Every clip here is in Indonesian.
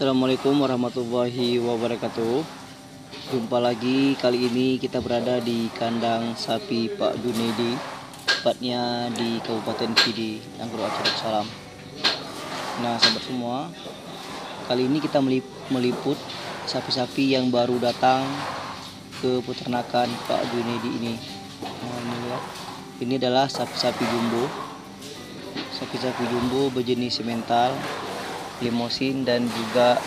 Assalamualaikum warahmatullahi wabarakatuh. Jumpa lagi, kali ini kita berada di kandang sapi Pak Junedi, tepatnya di Kabupaten Pidi, Anggrek Aci Salam. Nah sahabat semua, kali ini kita meliput sapi-sapi yang baru datang ke peternakan Pak Junedi ini. Nah ini lihat, ini adalah sapi-sapi jumbo. Sapi-sapi jumbo berjenis simental, limosin, dan juga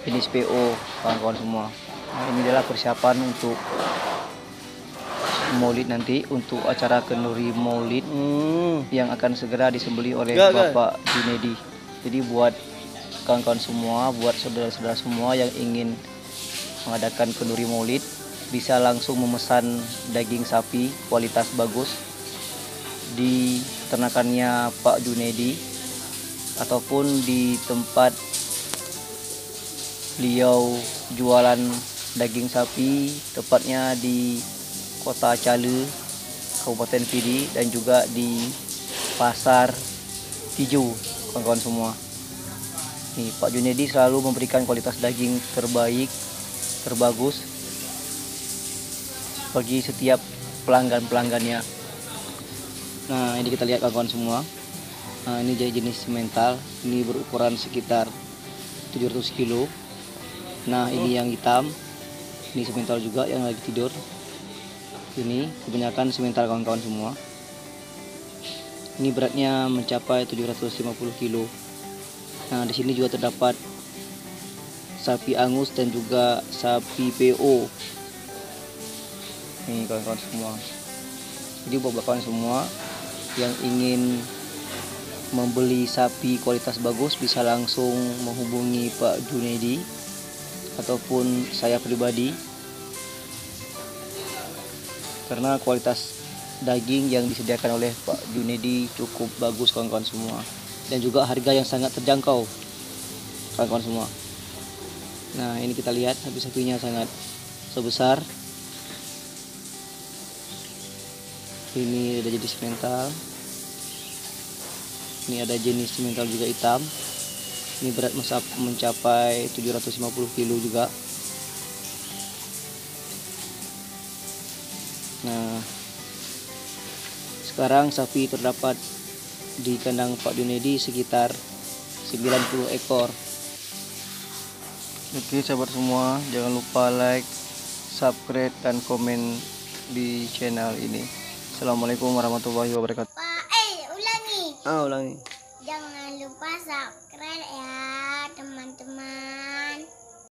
jenis PO, kawan-kawan semua. Nah, ini adalah persiapan untuk maulid nanti, untuk acara kenduri maulid yang akan segera disembelih oleh Bapak Junedi. Jadi buat kawan-kawan semua, buat saudara-saudara semua yang ingin mengadakan kenduri maulid, bisa langsung memesan daging sapi kualitas bagus di ternakannya Pak Junedi, ataupun di tempat beliau jualan daging sapi, tepatnya di Kota Cale, Kabupaten Pidi, dan juga di Pasar Hijau, kawan-kawan semua. Nih, Pak Junedi selalu memberikan kualitas daging terbaik, terbagus bagi setiap pelanggan-pelanggannya. Nah, ini kita lihat kawan-kawan semua. Nah, ini jenis simental, ini berukuran sekitar 700 kilo. Nah, ini yang hitam, ini simental juga yang lagi tidur. Ini kebanyakan simental kawan-kawan semua. Ini beratnya mencapai 750 kilo. Nah, di sini juga terdapat sapi angus dan juga sapi PO. Ini kawan-kawan semua. Jadi buat kawan semua yang ingin membeli sapi kualitas bagus, bisa langsung menghubungi Pak Junedi ataupun saya pribadi, karena kualitas daging yang disediakan oleh Pak Junedi cukup bagus kawan-kawan semua, dan juga harga yang sangat terjangkau kawan-kawan semua. Nah, ini kita lihat sapi-sapinya sangat sebesar. Ini ada jenis mental, ini ada jenis simental juga hitam. Ini berat mencapai 750 kilo juga. Nah, sekarang sapi terdapat di kandang Pak Junedi sekitar 90 ekor. Oke sahabat semua, jangan lupa like, subscribe, dan komen di channel ini. Assalamualaikum warahmatullahi wabarakatuh. Ulangi. Ulangi. Jangan lupa subscribe ya teman-teman.